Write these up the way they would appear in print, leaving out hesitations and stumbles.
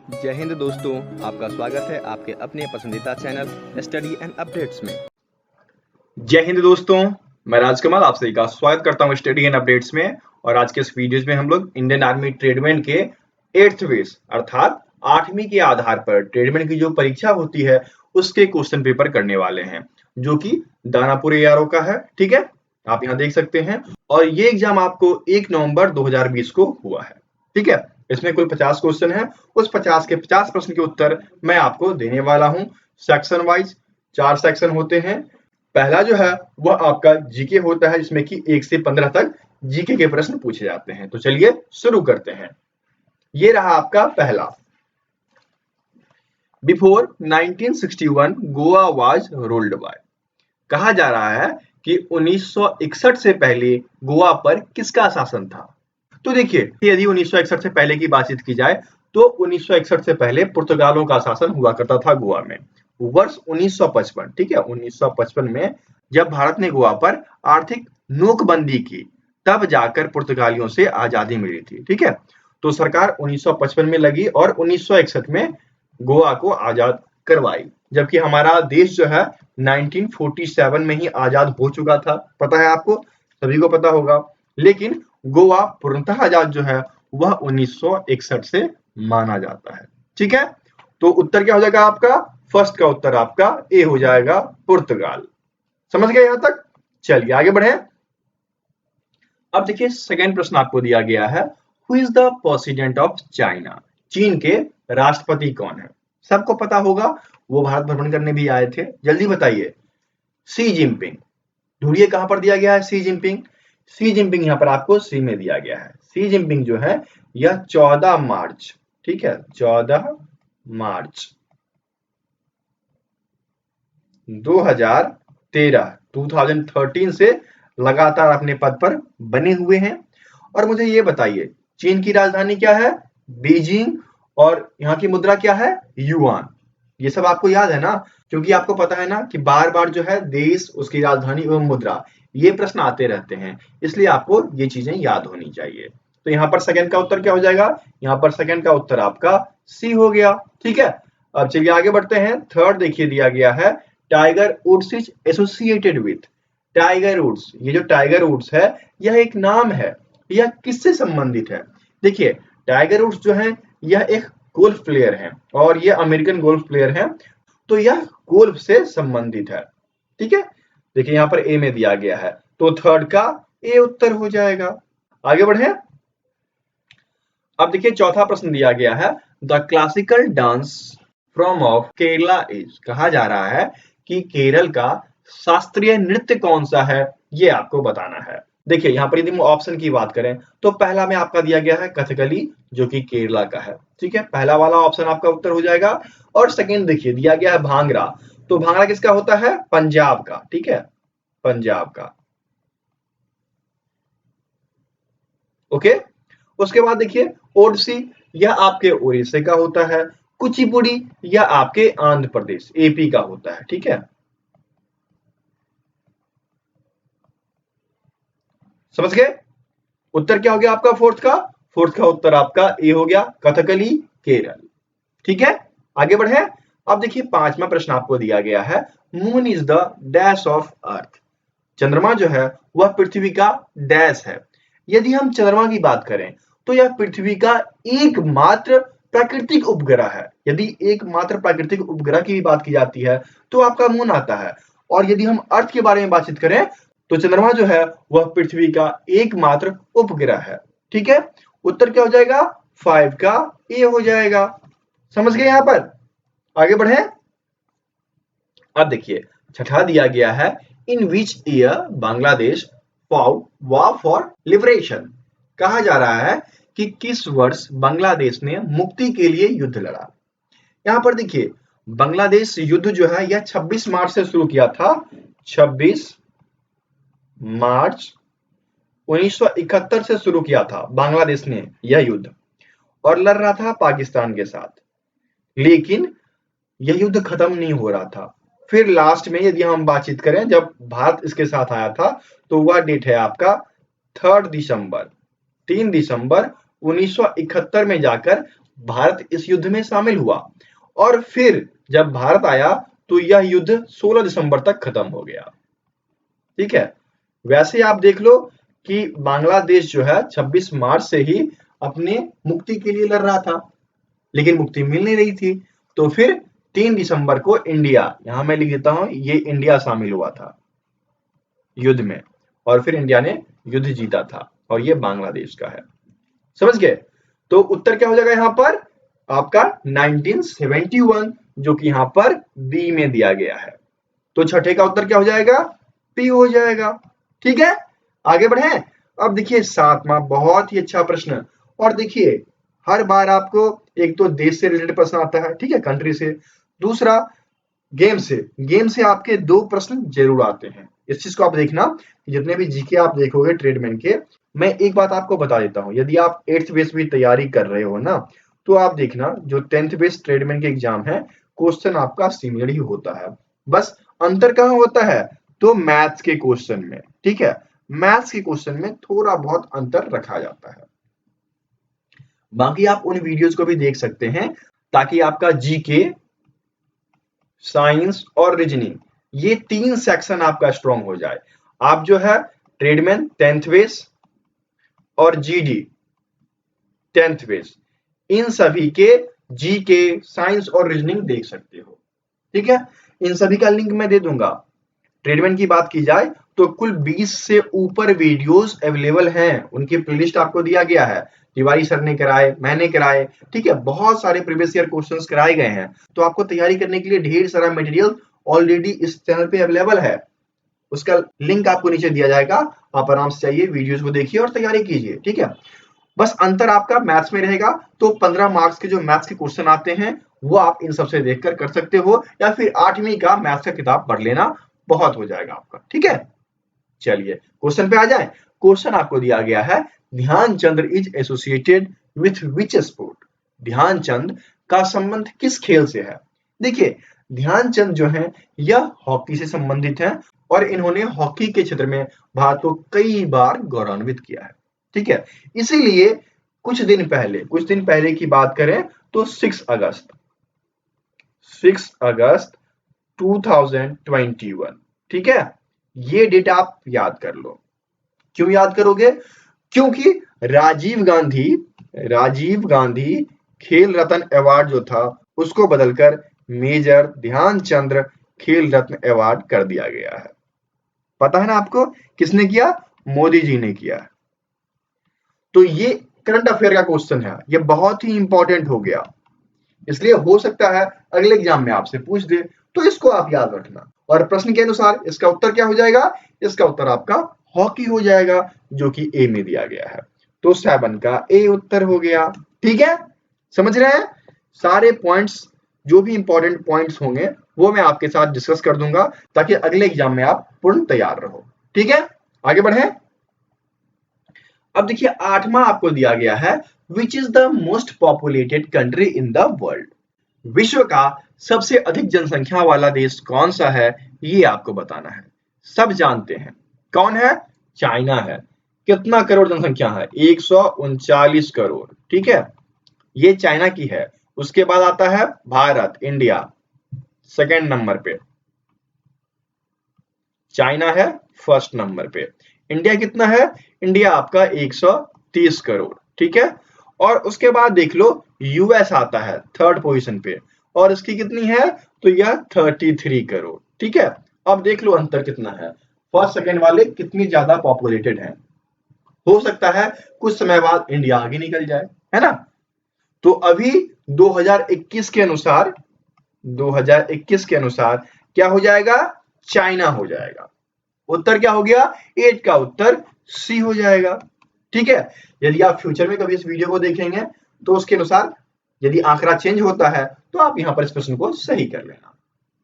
जय हिंद दोस्तों, आपका स्वागत है आपके अपने पसंदीदा चैनल स्टडी एंड अपडेट्स में। जय हिंद दोस्तों, मैं राजकमल आप सभी का स्वागत करता हूं स्टडी एंड अपडेट्स में। और आज के इस वीडियोस में हम लोग इंडियन आर्मी ट्रेडमेन के 8th बेस अर्थात 8वीं के आधार पर ट्रेडमेन की जो परीक्षा होती है उसके क्वेश्चन पेपर करने वाले हैं, जो कि दानापुर एआरओ का है। ठीक है, आप यहाँ देख सकते हैं। और ये एग्जाम आपको 1 नवंबर 2020 को हुआ है। ठीक है, इसमें कुल 50 क्वेश्चन है। उस 50 के 50 प्रश्न के उत्तर मैं आपको देने वाला हूँ। सेक्शन वाइज 4 सेक्शन होते हैं। पहला जो है वह आपका जीके होता है, जिसमें कि 1 से 15 तक जीके के प्रश्न पूछे जाते हैं। तो चलिए शुरू करते हैं। ये रहा आपका पहला। Before 1961 Goa was ruled by. कहा जा रहा है कि 1961 से पहले गोवा पर किसका शासन था। तो देखिए, यदि 1961 से पहले की बातचीत की जाए तो 1961 से पहले पुर्तगालों का शासन हुआ करता था गोवा में। वर्ष 1955, ठीक है, 1955 में जब भारत ने गोवा पर आर्थिक नोकबंदी की, तब जाकर पुर्तगालियों से आजादी मिली थी। ठीक है, तो सरकार 1955 में लगी और 1961 में गोवा को आजाद करवाई, जबकि हमारा देश जो है 1947 में ही आजाद हो चुका था। पता है आपको, सभी को पता होगा। लेकिन गोवा पूर्णतः आजाद जो है वह 1961 से माना जाता है। ठीक है, तो उत्तर क्या हो जाएगा आपका? फर्स्ट का उत्तर आपका ए हो जाएगा, पुर्तगाल। समझ गए यहां तक? चलिए आगे बढ़े। अब देखिए, सेकंड प्रश्न आपको दिया गया है, who is the president of China? चीन के राष्ट्रपति कौन है? सबको पता होगा, वो भारत भ्रमण करने भी आए थे। जल्दी बताइए। Xi Jinping. ढूंढिए कहां पर दिया गया है शी जिनपिंग। शी जिनपिंग यहाँ पर आपको सी में दिया गया है। शी जिनपिंग जो है यह 14 मार्च, ठीक है, 14 मार्च 2013 से लगातार अपने पद पर बने हुए हैं। और मुझे ये बताइए, चीन की राजधानी क्या है? बीजिंग। और यहाँ की मुद्रा क्या है? युआन। ये सब आपको याद है ना? क्योंकि आपको पता है ना कि बार बार जो है देश, उसकी राजधानी एवं मुद्रा, ये प्रश्न आते रहते हैं, इसलिए आपको ये चीजें याद होनी चाहिए। तो यहाँ पर सेकंड का उत्तर क्या हो जाएगा? यहाँ पर सेकंड का उत्तर आपका सी हो गया। ठीक है, अब चलिए आगे बढ़ते हैं। थर्ड देखिए दिया गया है, Tiger Woods is associated with. Tiger Woods, ये जो टाइगर वुड्स है यह एक नाम है, यह किससे संबंधित है? देखिए, टाइगर वुड्स जो है यह एक गोल्फ प्लेयर है और ये अमेरिकन गोल्फ प्लेयर है, तो यह गोल्फ से संबंधित है। ठीक है, देखिए यहाँ पर ए में दिया गया है, तो थर्ड का ए उत्तर हो जाएगा। आगे बढ़े। अब देखिए चौथा प्रश्न दिया गया है, the classical dance from of Kerala is. कहा जा रहा है कि केरल का शास्त्रीय नृत्य कौन सा है, ये आपको बताना है। देखिए यहाँ पर यदि हम ऑप्शन की बात करें तो पहला में आपका दिया गया है कथकली, जो कि केरला का है। ठीक है, पहला वाला ऑप्शन आपका उत्तर हो जाएगा। और सेकंड देखिए दिया गया है भांगड़ा, तो भांगड़ा किसका होता है? पंजाब का। ठीक है, पंजाब का। ओके, उसके बाद देखिए ओडिसी, यह आपके उड़ीसा का होता है। कुचिपुड़ी यह आपके आंध्र प्रदेश एपी का होता है। ठीक है, समझ गए? उत्तर क्या हो गया आपका फोर्थ का? फोर्थ का उत्तर आपका ए हो गया, कथकली केरल। ठीक है, आगे बढ़े। अब देखिए पांचवा प्रश्न आपको दिया गया है, moon is the dash of earth. चंद्रमा जो है वह पृथ्वी का डैश है। यदि हम चंद्रमा की बात करें तो यह पृथ्वी का एकमात्र प्राकृतिक उपग्रह है। यदि एकमात्र प्राकृतिक उपग्रह की भी बात की जाती है तो आपका मून आता है। और यदि हम अर्थ के बारे में बातचीत करें तो चंद्रमा जो है वह पृथ्वी का एकमात्र उपग्रह है। ठीक है, उत्तर क्या हो जाएगा? 5 का ए हो जाएगा। समझ गए यहाँ पर? आगे बढ़े। अब देखिए छठा दिया गया है, in which year Bangladesh fought war for liberation. कहा जा रहा है कि किस वर्ष बांग्लादेश ने मुक्ति के लिए युद्ध लड़ा। यहाँ पर देखिए बांग्लादेश युद्ध जो है यह 26 मार्च से शुरू किया था। 26 मार्च 1971 से शुरू किया था बांग्लादेश ने यह युद्ध, और लड़ रहा था पाकिस्तान के साथ। लेकिन यह युद्ध खत्म नहीं हो रहा था। फिर लास्ट में यदि हम बातचीत करें जब भारत इसके साथ आया था तो वह डेट है आपका 3 दिसंबर 1971 में जाकर भारत इस युद्ध में शामिल हुआ और फिर जब भारत आया तो यह युद्ध 16 दिसंबर तक खत्म हो गया। ठीक है, वैसे आप देख लो कि बांग्लादेश जो है 26 मार्च से ही अपने मुक्ति के लिए लड़ रहा था, लेकिन मुक्ति मिल नहीं रही थी। तो फिर 3 दिसंबर को इंडिया, यहां मैं लिख देता हूं, ये इंडिया शामिल हुआ था युद्ध में और फिर इंडिया ने युद्ध जीता था और ये बांग्लादेश का है। समझ गए? तो उत्तर क्या हो जाएगा यहाँ पर आपका 1971, जो कि यहाँ पर बी में दिया गया है। तो छठे का उत्तर क्या हो जाएगा? पी हो जाएगा। ठीक है, आगे बढ़े। अब देखिए 7वां, बहुत ही अच्छा प्रश्न। और देखिए हर बार आपको एक तो देश से रिलेटेड प्रश्न आता है, ठीक है, कंट्री से, दूसरा गेम से आपके 2 प्रश्न जरूर आते हैं। इस चीज को आप देखना, जितने भी जीके आप देखोगे ट्रेडमैन के, मैं एक बात आपको बता देता हूं, यदि आप 8th बेस भी तैयारी कर रहे हो ना, तो आप देखना जो 10th बेस ट्रेडमैन के एग्जाम है, क्वेश्चन आपका सिमिलर ही होता है। बस अंतर कहां होता है? तो मैथ्स के क्वेश्चन में। ठीक है, मैथ्स के क्वेश्चन में थोड़ा बहुत अंतर रखा जाता है। बाकी आप उन वीडियोस को भी देख सकते हैं ताकि आपका जीके, साइंस और रीजनिंग, ये 3 सेक्शन आपका स्ट्रांग हो जाए। आप जो है ट्रेडमैन 10th बेस और जीडी 10th बेस, इन सभी के जीके, साइंस और रीजनिंग देख सकते हो। ठीक है, इन सभी का लिंक मैं दे दूंगा। ट्रेडमैन की बात की जाए तो कुल 20 से ऊपर वीडियोस अवेलेबल हैं, उनकी प्लेलिस्ट आपको दिया गया है। तिवारी सर ने कराए, मैंने कराए, ठीक है, बहुत सारे प्रीवियस ईयर क्वेश्चंस कराए गए हैं। तो आपको तैयारी करने के लिए ढेर सारा मटेरियल ऑलरेडी इस चैनल पे अवेलेबल है। उसका लिंक आपको नीचे दिया जाएगा, आप आराम से जाइए, वीडियोस को देखिए और तैयारी कीजिए। ठीक है, बस अंतर आपका मैथ्स में रहेगा। तो 15 मार्क्स के जो मैथ्स के क्वेश्चन आते हैं वो आप इन सबसे देखकर कर सकते हो, या फिर 8वीं का मैथ्स का किताब पढ़ लेना, बहुत हो जाएगा आपका। ठीक है, चलिए क्वेश्चन पे आ जाए। क्वेश्चन आपको दिया गया है, Dhyan Chand is associated with which sport? Dhyan Chand का संबंध किस खेल से है? देखिए ध्यानचंद जो है यह हॉकी से संबंधित है और इन्होंने हॉकी के क्षेत्र में भारत को कई बार गौरवान्वित किया है। ठीक है, इसीलिए कुछ दिन पहले की बात करें तो 6 अगस्त 2021, ठीक है, ये डेट आप याद कर लो। क्यों याद करोगे? क्योंकि राजीव गांधी खेल रत्न अवार्ड जो था उसको बदलकर मेजर ध्यानचंद खेल रत्न अवार्ड कर दिया गया है। पता है ना आपको किसने किया? मोदी जी ने किया। तो ये करंट अफेयर का क्वेश्चन है, ये बहुत ही इंपॉर्टेंट हो गया, इसलिए हो सकता है अगले एग्जाम में आपसे पूछ दे, तो इसको आप याद रखना। और प्रश्न के अनुसार इसका उत्तर क्या हो जाएगा? इसका उत्तर आपका हॉकी हो जाएगा, जो कि ए में दिया गया है। तो 7 का ए उत्तर हो गया। ठीक है, समझ रहे हैं? सारे पॉइंट्स, जो भी इंपॉर्टेंट पॉइंट्स होंगे वो मैं आपके साथ डिस्कस कर दूंगा, ताकि अगले एग्जाम में आप पूर्ण तैयार रहो। ठीक है, आगे बढ़े। अब देखिए 8वां आपको दिया गया है, which is the most populated country in the world? विश्व का सबसे अधिक जनसंख्या वाला देश कौन सा है, ये आपको बताना है। सब जानते हैं कौन है? चाइना है। कितना करोड़ जनसंख्या है? 139 करोड़। ठीक है, ये चाइना की है। उसके बाद आता है भारत, इंडिया सेकंड नंबर पे, चाइना है फर्स्ट नंबर पे। इंडिया कितना है? इंडिया आपका 130 करोड़। ठीक है, और उसके बाद देख लो यूएस आता है थर्ड पोजीशन पे, और इसकी कितनी है? तो यह 33 करोड़। ठीक है, अब देख लो अंतर कितना है, फर्स्ट सेकंड वाले कितनी ज्यादा पॉपुलेटेड हैं। हो सकता है कुछ समय बाद इंडिया आगे निकल जाए, है ना? तो अभी 2021 के अनुसार क्या हो जाएगा? चाइना हो जाएगा। उत्तर क्या हो गया? 8 का उत्तर सी हो जाएगा। ठीक है, यदि आप फ्यूचर में कभी इस वीडियो को देखेंगे तो उसके अनुसार यदि आंकड़ा चेंज होता है तो आप यहां पर इस प्रश्न को सही कर लेना।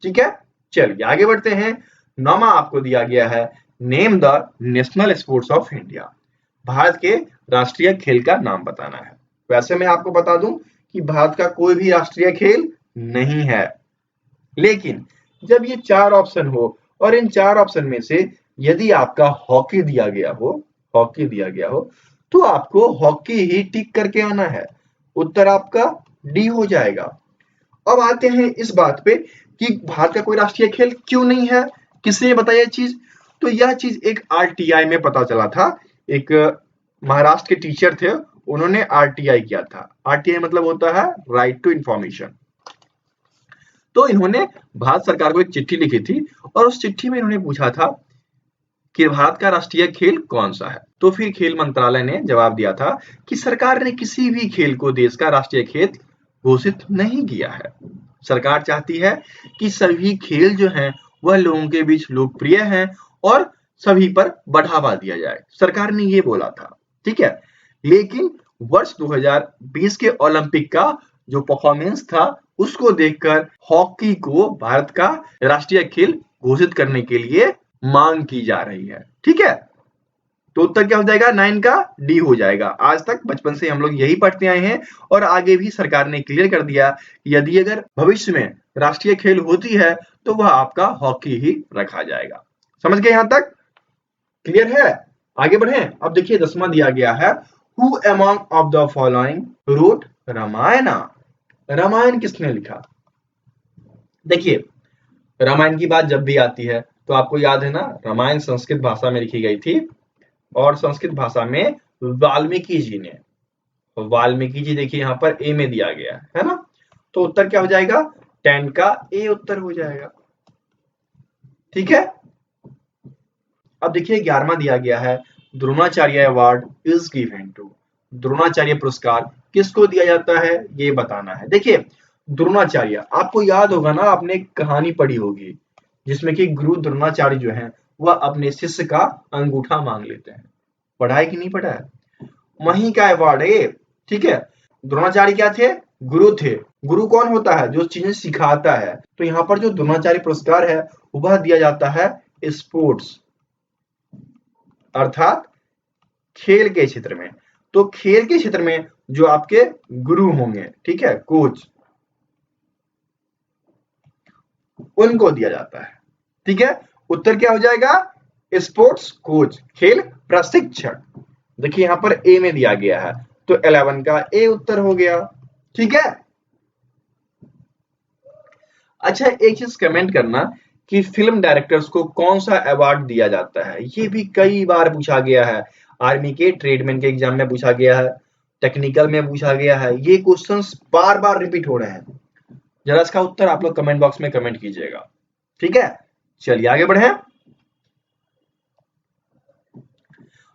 ठीक है, चलिए आगे बढ़ते हैं। 9वां आपको दिया गया है, name the national sports of India. Bharat के राष्ट्रीय खेल का नाम बताना है। वैसे मैं आपको बता दूं कि भारत का कोई भी राष्ट्रीय खेल नहीं है, लेकिन जब ये 4 ऑप्शन हो और इन 4 ऑप्शन में से यदि आपका हॉकी दिया गया हो तो आपको हॉकी ही टिक करके आना है। उत्तर आपका डी हो जाएगा। अब आते हैं इस बात पे कि भारत का कोई राष्ट्रीय खेल क्यों नहीं है, किसने बताया चीज? तो यह चीज एक आरटीआई में पता चला था। एक महाराष्ट्र के टीचर थे, उन्होंने आरटीआई किया था। आरटीआई मतलब होता है राइट टू इंफॉर्मेशन। तो इन्होंने भारत सरकार को एक चिट्ठी लिखी थी और उस चिट्ठी में इन्होंने पूछा था कि भारत का राष्ट्रीय खेल कौन सा है। तो फिर खेल मंत्रालय ने जवाब दिया था कि सरकार ने किसी भी खेल को देश का राष्ट्रीय खेल घोषित नहीं किया है। सरकार चाहती है कि सभी खेल जो हैं वह लोगों के बीच लोकप्रिय हैं और सभी पर बढ़ावा दिया जाए। सरकार ने ये बोला था, ठीक है। लेकिन वर्ष 2020 के ओलंपिक का जो परफॉर्मेंस था उसको देखकर हॉकी को भारत का राष्ट्रीय खेल घोषित करने के लिए मांग की जा रही है, ठीक है। तो उत्तर क्या हो जाएगा? 9 का डी हो जाएगा। आज तक बचपन से हम लोग यही पढ़ते आए हैं और आगे भी सरकार ने क्लियर कर दिया कि यदि अगर भविष्य में राष्ट्रीय खेल होती है तो वह आपका हॉकी ही रखा जाएगा। समझ गए यहां तक? क्लियर है? आगे बढ़े। अब देखिए 10वां दिया गया है, who among of the following wrote Ramayana? Ramayana किसने लिखा? देखिए रामायण की बात जब भी आती है तो आपको याद है ना, रामायण संस्कृत भाषा में लिखी गई थी और संस्कृत भाषा में वाल्मीकि जी ने, वाल्मीकि जी देखिए यहाँ पर ए में दिया गया है ना। तो उत्तर क्या हो जाएगा? 10 का ए उत्तर हो जाएगा, ठीक है। अब देखिए 11वां दिया गया है, Dronacharya award is given to. Dronacharya पुरस्कार किसको दिया जाता है ये बताना है। देखिए द्रोणाचार्य, आपको याद होगा ना, आपने एक कहानी पढ़ी होगी जिसमें कि गुरु द्रोणाचार्य जो है वह अपने शिष्य का अंगूठा मांग लेते हैं। पढ़ा है कि नहीं पढ़ा है? वहीं का अवार्ड है, ठीक है। द्रोणाचार्य क्या थे? गुरु थे। गुरु कौन होता है? जो चीजें सिखाता है। तो यहाँ पर जो द्रोणाचार्य पुरस्कार है वह दिया जाता है स्पोर्ट्स अर्थात खेल के क्षेत्र में। तो खेल के क्षेत्र में जो आपके गुरु होंगे, ठीक है, कोच, उनको दिया जाता है, ठीक है। उत्तर क्या हो जाएगा? स्पोर्ट्स कोच, खेल प्रशिक्षक। देखिए यहां पर ए में दिया गया है तो 11 का ए उत्तर हो गया, ठीक है। अच्छा एक चीज कमेंट करना कि फिल्म डायरेक्टर्स को कौन सा अवार्ड दिया जाता है, ये भी कई बार पूछा गया है। आर्मी के ट्रेडमैन के एग्जाम में पूछा गया है, टेक्निकल में पूछा गया है, ये क्वेश्चंस बार बार रिपीट हो रहे हैं। जरा इसका उत्तर आप लोग कमेंट बॉक्स में कमेंट कीजिएगा, ठीक है। चलिए आगे बढ़े।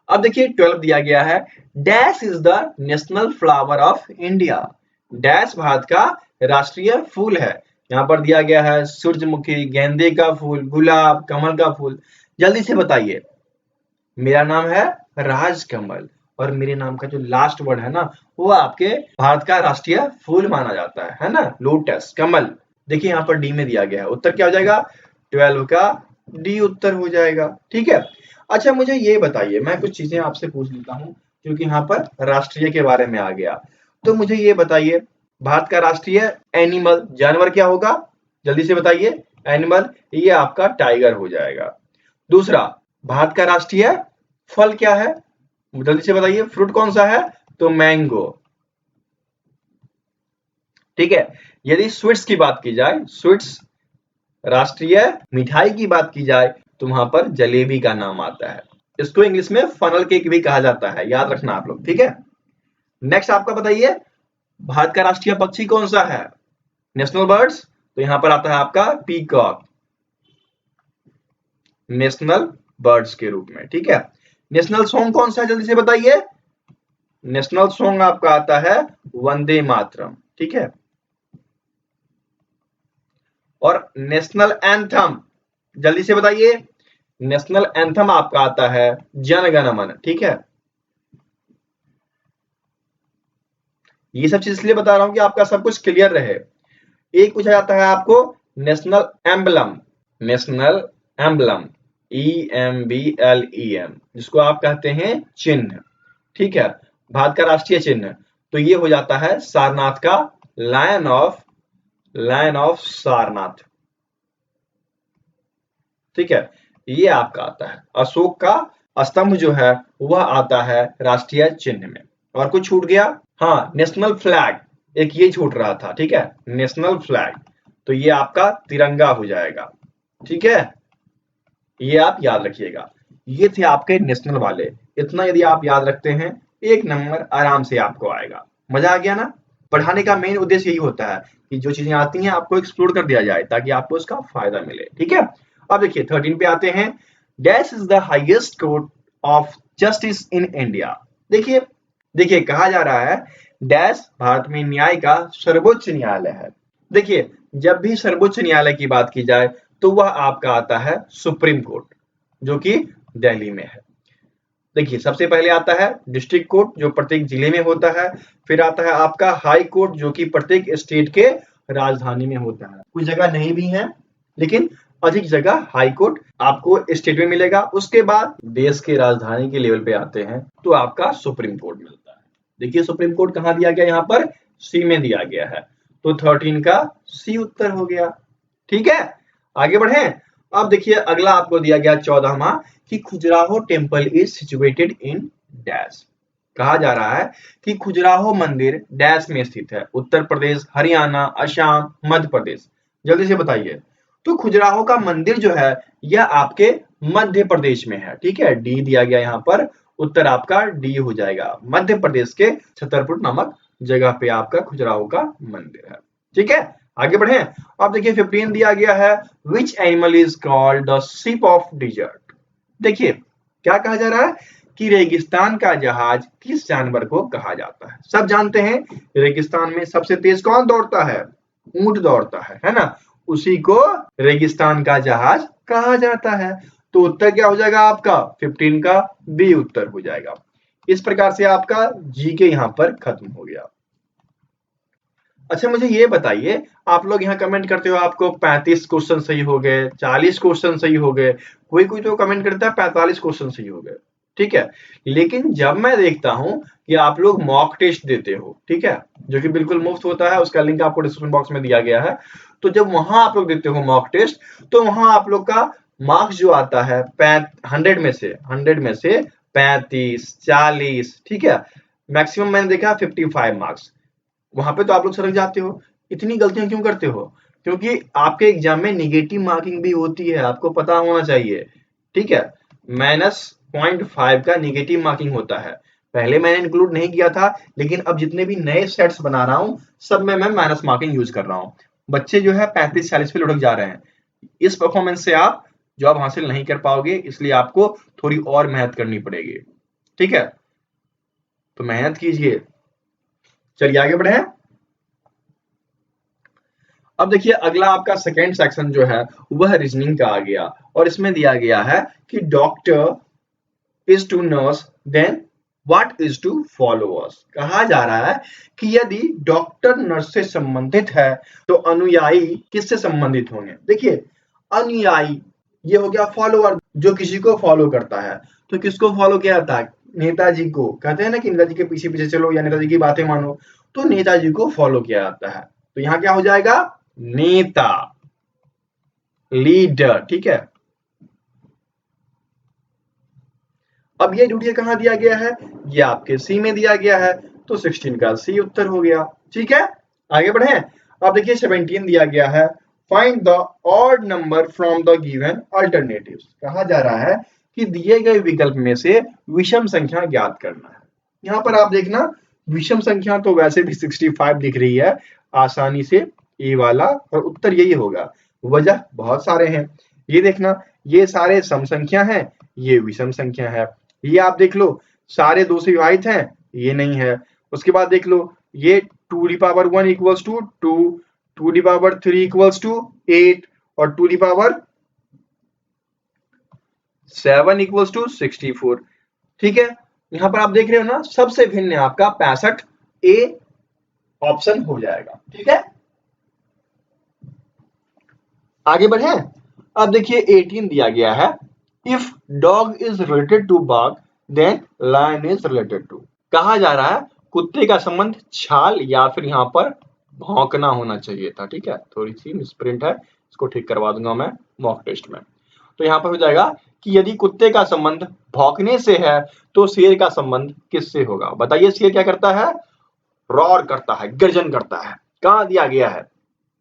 अब देखिए 12 दिया गया है, dash is the national flower of India. Dash Bharat का राष्ट्रीय फूल है। यहाँ पर दिया गया है सूरजमुखी, गेंदे का फूल, गुलाब, कमल का फूल। जल्दी से बताइए। मेरा नाम है राजकमल और मेरे नाम का जो लास्ट वर्ड है ना वो आपके भारत का राष्ट्रीय फूल माना जाता है ना, लोटस, कमल। देखिए यहाँ पर डी में दिया गया है, उत्तर क्या हो जाएगा? 12 का डी उत्तर हो जाएगा, ठीक है। अच्छा मुझे ये बताइए, मैं कुछ चीजें आपसे पूछ लेता हूँ क्योंकि यहाँ पर राष्ट्रीय के बारे में आ गया। तो मुझे ये बताइए, भारत का राष्ट्रीय एनिमल, जानवर क्या होगा? जल्दी से बताइए। एनिमल, ये आपका टाइगर हो जाएगा। दूसरा, भारत का राष्ट्रीय फल क्या है? जल्दी से बताइए, फ्रूट कौन सा है? तो मैंगो, ठीक है। यदि स्वीट्स की बात की जाए, स्वीट्स राष्ट्रीय मिठाई की बात की जाए तो वहां पर जलेबी का नाम आता है। इसको इंग्लिश में फनल केक भी कहा जाता है, याद रखना आप लोग, ठीक है। नेक्स्ट आपका बताइए, भारत का राष्ट्रीय पक्षी कौन सा है? नेशनल बर्ड्स, तो यहां पर आता है आपका पीकॉक, नेशनल बर्ड्स के रूप में, ठीक है। नेशनल सॉन्ग कौन सा है? जल्दी से बताइए। नेशनल सॉन्ग आपका आता है वंदे मातरम, ठीक है। और नेशनल एंथम, जल्दी से बताइए। नेशनल एंथम आपका आता है जन गण मन, ठीक है। ये सब चीज इसलिए बता रहा हूं कि आपका सब कुछ क्लियर रहे। एक पूछा जाता है आपको national emblem, national emblem, EMBLEM, जिसको आप कहते हैं चिन्ह, ठीक है, भारत का राष्ट्रीय चिन्ह। तो ये हो जाता है सारनाथ का लायन ऑफ सारनाथ, ठीक है। ये आपका आता है अशोक का स्तंभ जो है वह आता है राष्ट्रीय चिन्ह में। और कुछ छूट गया? हाँ, नेशनल फ्लैग एक ये छूट रहा था, ठीक है, नेशनल फ्लैग, तो ये आपका तिरंगा हो जाएगा, ठीक है, ये आप याद रखिएगा। ये थे आपके नेशनल वाले, इतना यदि आप याद रखते हैं 1 नंबर आराम से आपको आएगा। मजा आ गया ना? पढ़ाने का मेन उद्देश्य यही होता है कि जो चीजें आती हैं आपको एक्सप्लोर कर दिया जाए ताकि आपको उसका फायदा मिले, ठीक है। अब देखिए 13 पे आते हैं। Dash is the highest court of justice in India. देखिए देखिए कहा जा रहा है डैश भारत में न्याय का सर्वोच्च न्यायालय है। देखिए जब भी सर्वोच्च न्यायालय की बात की जाए तो वह आपका आता है सुप्रीम कोर्ट, जो कि दिल्ली में है। देखिए सबसे पहले आता है डिस्ट्रिक्ट कोर्ट जो प्रत्येक जिले में होता है, फिर आता है आपका हाई कोर्ट जो कि प्रत्येक स्टेट के राजधानी में होता है। कुछ जगह नहीं भी है लेकिन अधिक जगह हाई कोर्ट आपको स्टेट में मिलेगा। उसके बाद देश के राजधानी के लेवल पे आते हैं तो आपका सुप्रीम कोर्ट मिलता है। देखिए सुप्रीम कोर्ट कहाँ दिया गया, यहाँ पर सी में दिया गया है, तो 13 का सी उत्तर हो गया, ठीक है। आगे बढ़े। अब देखिए अगला आपको दिया गया 14वां कि Khajuraho temple is situated in dash. कहा जा रहा है कि खजुराहो मंदिर डैश में स्थित है, उत्तर प्रदेश, हरियाणा, असम, मध्य प्रदेश। जल्दी से बताइए। तो खजुराहो का मंदिर जो है यह आपके मध्य प्रदेश में है, ठीक है, डी दिया गया यहाँ पर, उत्तर आपका डी हो जाएगा। मध्य प्रदेश के छतरपुर नामक जगह पे आपका खजुराहो का मंदिर है, ठीक है। आगे बढ़े। अब देखिए 15 दिया गया है which animal is called the ship of dessert. देखिए क्या कहा जा रहा है कि रेगिस्तान का जहाज किस जानवर को कहा जाता है। सब जानते हैं रेगिस्तान में सबसे तेज कौन दौड़ता है, ऊंट दौड़ता है ना, उसी को रेगिस्तान का जहाज कहा जाता है। तो उत्तर क्या हो जाएगा आपका 15 का बी उत्तर हो जाएगा। इस प्रकार से आपका जी के यहाँ पर खत्म हो गया। अच्छा मुझे ये बताइए, आप लोग यहाँ कमेंट करते हो आपको 35 क्वेश्चन सही हो गए, 40 क्वेश्चन सही हो गए, कोई कोई तो कमेंट करता है 45 क्वेश्चन सही हो गए, ठीक है। लेकिन जब मैं देखता हूँ कि आप लोग मॉक टेस्ट देते हो, ठीक है, जो कि बिल्कुल मुफ्त होता है, उसका लिंक आपको डिस्क्रिप्शन बॉक्स में दिया गया है। तो जब वहां आप लोग देते हो मॉक टेस्ट तो वहां आप लोग का मार्क्स जो आता है 100 में से 35, 40, ठीक है, मैक्सिमम मैंने देखा 55 मार्क्स। वहां पे तो आप लोग सड़क जाते हो। इतनी गलतियां क्यों करते हो? क्योंकि आपके एग्जाम में निगेटिव मार्किंग भी होती है, आपको पता होना चाहिए, ठीक है। -0.5 का निगेटिव मार्किंग होता है। पहले मैंने इंक्लूड नहीं किया था लेकिन अब जितने भी नए सेट्स बना रहा हूं सब में मैं माइनस मार्किंग यूज कर रहा हूं। बच्चे जो है 35-40 पे लुढ़क जा रहे हैं। इस परफॉर्मेंस से आप जॉब हासिल नहीं कर पाओगे, इसलिए आपको थोड़ी और मेहनत करनी पड़ेगी, ठीक है। तो मेहनत कीजिए। चलिए आगे बढ़े। अब देखिए अगला आपका सेकेंड सेक्शन जो है वह रीजनिंग का आ गया और इसमें दिया गया है कि doctor is to nurse then what is to followers. कहा जा रहा है कि यदि डॉक्टर नर्स से संबंधित है तो अनुयायी किससे संबंधित होंगे। देखिए अनुयायी ये हो गया फॉलोअर, जो किसी को फॉलो करता है। तो किसको फॉलो किया जाता है? नेताजी को। कहते हैं ना कि नेताजी के पीछे पीछे चलो या नेताजी की बातें मानो, तो नेताजी को फॉलो किया जाता है। तो यहाँ क्या हो जाएगा? नेता, लीडर, ठीक है। अब ये ढूंढिए कहां दिया गया है, ये आपके सी में दिया गया है, तो 16 का सी उत्तर हो गया, ठीक है। आगे बढ़े। अब देखिए 17 दिया गया है find the odd number from the given alternatives. कहा जा रहा है कि दिए गए विकल्प में से विषम संख्या ज्ञात करना है। यहाँ पर आप देखना विषम संख्या तो वैसे भी 65 दिख रही है आसानी से, ए वाला, और उत्तर यही होगा। वजह बहुत सारे हैं, ये देखना ये सारे सम संख्या हैं, ये विषम संख्या है। ये आप देख लो सारे 2 से विभाजित हैं, ये नहीं है। उसके बाद देख लो ये 2^1 इक्वल्स टू 2, 2^3 इक्वल्स टू 8 और 2^7 इक्वल्स टू 64, ठीक है। यहाँ पर आप देख रहे हो ना सबसे भिन्न आपका 65 ए ऑप्शन हो जाएगा, ठीक है। आगे बढ़े। अब देखिए 18 दिया गया है if dog is related to बाघ then lion is related to. कहा जा रहा है कुत्ते का संबंध छाल या फिर यहाँ पर भौंकना होना चाहिए था, ठीक है। थोड़ी सी मिसप्रिंट है, इसको ठीक करवा दूंगा मैं मॉक टेस्ट में। तो यहाँ पर हो जाएगा कि यदि कुत्ते का संबंध भौंकने से है तो शेर का संबंध किससे होगा। बताइए शेर क्या करता है? रॉर करता है, गर्जन करता है। कहाँ दिया गया है?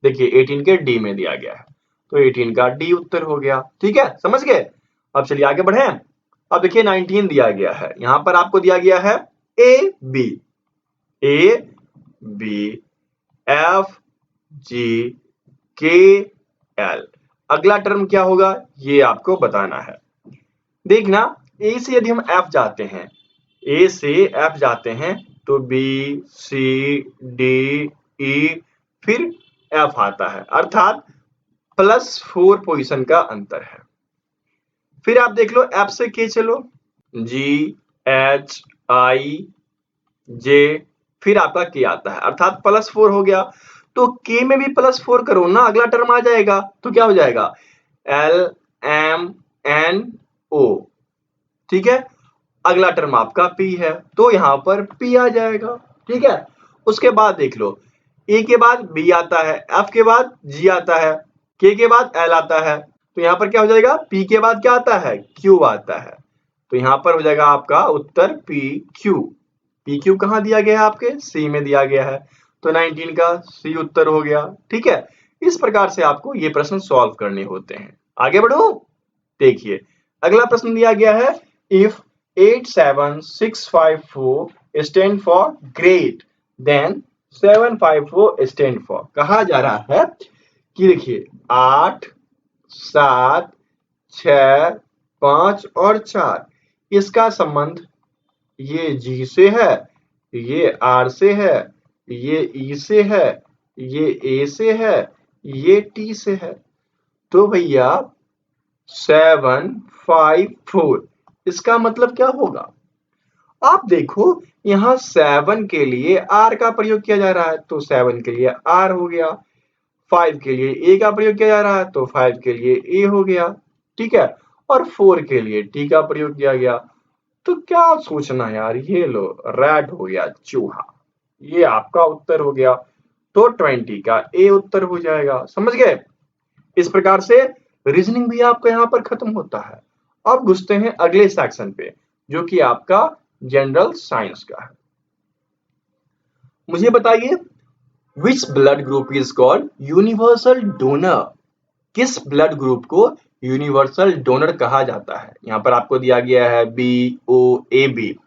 देखिए 18 के डी में दिया गया है, तो 18 का डी उत्तर हो गया। ठीक है, समझ गए? अब चलिए आगे बढ़े। अब देखिए 19 दिया गया है, यहां पर आपको दिया गया है ए बी एफ जी के एल। अगला टर्म क्या होगा ये आपको बताना है। देखना, ए से यदि हम एफ जाते हैं, ए से एफ जाते हैं तो बी सी डी ई फिर एफ आता है, अर्थात +4 पोजीशन का अंतर है। फिर आप देख लो एफ से के चलो, जी एच आई जे, फिर आपका के आता है, अर्थात +4 हो गया। तो के में भी +4 करो ना, अगला टर्म आ जाएगा, तो क्या हो जाएगा? L M N O. ठीक है, अगला टर्म आपका पी है, तो यहां पर पी आ जाएगा। ठीक है, उसके बाद देख लो, ए के बाद बी आता है, एफ के बाद जी आता है, के बाद एल आता है, तो यहां पर क्या हो जाएगा? पी के बाद क्या आता है? क्यू आता है, तो यहां पर हो जाएगा आपका उत्तर पी क्यू। पी क्यू कहां दिया गया है? आपके सी में दिया गया है, तो 19 का सी उत्तर हो गया। ठीक है, इस प्रकार से आपको ये प्रश्न सॉल्व करने होते हैं। आगे बढ़ो, देखिए अगला प्रश्न दिया गया है, if 87654 stand for great then 754 stand for. कहा जा रहा है कि देखिए 8 7 6 5 और 4, इसका संबंध ये जी से है, ये आर से है, ये ई से है, ये ए से है, ये टी से है। तो भैया 754 इसका मतलब क्या होगा? आप देखो यहां 7 के लिए आर का प्रयोग किया जा रहा है, तो 7 के लिए आर हो गया। 5 के लिए ए का प्रयोग किया जा रहा है, तो 5 के लिए ए हो गया। ठीक है, और 4 के लिए टी का प्रयोग किया गया। तो क्या सोचना यार, ये लो रैट हो गया, चूहा, ये आपका उत्तर हो गया। तो 20 का ए उत्तर हो जाएगा। समझ गए? इस प्रकार से रीजनिंग भी आपका यहाँ पर खत्म होता है। अब घुसते हैं अगले सेक्शन पे, जो कि आपका जनरल साइंस का है। मुझे बताइए, which blood group is called universal donor? किस ब्लड ग्रुप को यूनिवर्सल डोनर कहा जाता है? यहाँ पर आपको दिया गया है बी ओ ए बी।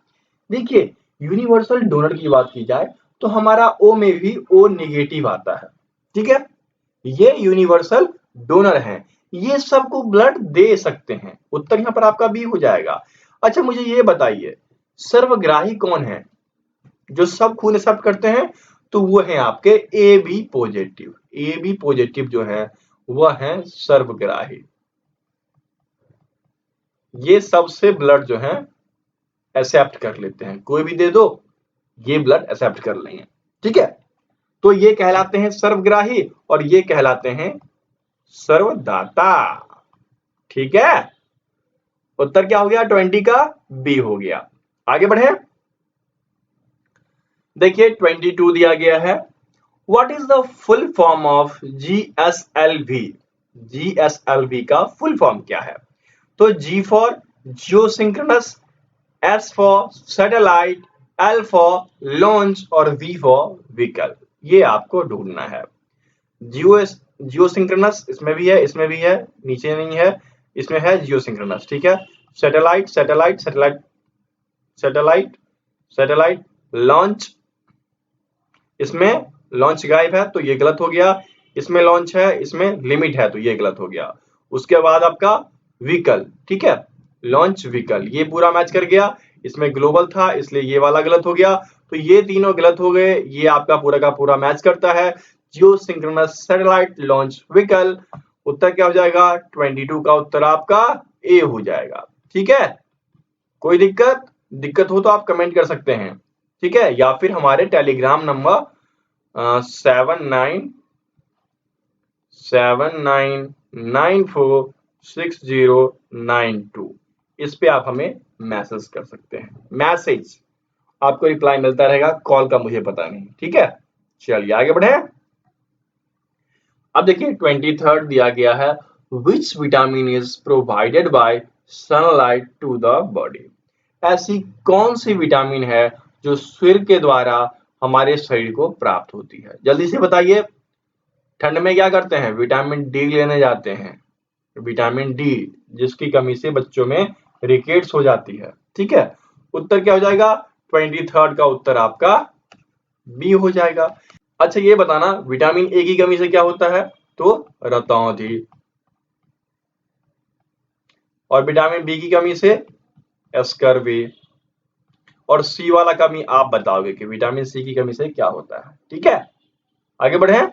देखिए यूनिवर्सल डोनर की बात की जाए तो हमारा ओ में भी ओ नेगेटिव आता है। ठीक है, ये यूनिवर्सल डोनर हैं, ये सबको ब्लड दे सकते हैं। उत्तर यहाँ पर आपका बी हो जाएगा। अच्छा मुझे ये बताइए, सर्वग्राही कौन है जो सब खून एक्सेप्ट करते हैं? तो वो है आपके A B positive. A B positive जो है वह है सर्वग्राही। ये सबसे ब्लड जो है एक्सेप्ट कर लेते हैं, कोई भी दे दो ये ब्लड एक्सेप्ट कर लेंगे। ठीक है, तो ये कहलाते हैं सर्वग्राही और ये कहलाते हैं सर्वदाता। ठीक है, उत्तर क्या हो गया? 20 का बी हो गया। आगे बढ़े, देखिए 22 दिया गया है, what is the full form of GSLV? GSLV का फुल फॉर्म क्या है? तो G for geosynchronous, S for satellite, L for launch और V फॉर व्हीकल। ये आपको ढूंढना है। जियोसिंक्रोनस इसमें भी है, इसमें भी है, नीचे नहीं है, इसमें है जियोसिंक्रोनस। ठीक है, satellite satellite satellite satellite satellite launch, इसमें लॉन्च गायब है तो ये गलत हो गया, इसमें लॉन्च है, इसमें लिमिट है तो ये गलत हो गया। उसके बाद आपका व्हीकल। ठीक है, लॉन्च व्हीकल ये पूरा मैच कर गया, इसमें ग्लोबल था इसलिए ये वाला गलत हो गया, तो ये तीनों गलत हो गए। ये आपका पूरा का पूरा मैच करता है, जियोसिंक्रोनस सैटेलाइट लॉन्च व्हीकल। उत्तर क्या हो जाएगा? 22 का उत्तर आपका ए हो जाएगा। ठीक है, कोई दिक्कत हो तो आप कमेंट कर सकते हैं। ठीक है, या फिर हमारे टेलीग्राम नंबर 79946092 इस पे आप हमें मैसेज कर सकते हैं। मैसेज आपको रिप्लाई मिलता रहेगा, कॉल का मुझे पता नहीं। ठीक है, चलिए आगे बढ़े। अब देखिए 23rd दिया गया है, which vitamin is provided by sunlight to the body? ऐसी कौन सी विटामिन है जो सूर्य के द्वारा हमारे शरीर को प्राप्त होती है। जल्दी से बताइए, ठंड में क्या करते हैं? विटामिन डी लेने जाते हैं। विटामिन डी जिसकी कमी से बच्चों में रिकेट्स हो जाती है। ठीक है, उत्तर क्या हो जाएगा? 23rd का उत्तर आपका बी हो जाएगा। अच्छा ये बताना, विटामिन ए की कमी से क्या होता है? तो रतौंधी। और विटामिन बी की कमी से स्कर्वी। और सी वाला कमी आप बताओगे कि विटामिन सी की कमी से क्या होता है। ठीक है, आगे बढ़े।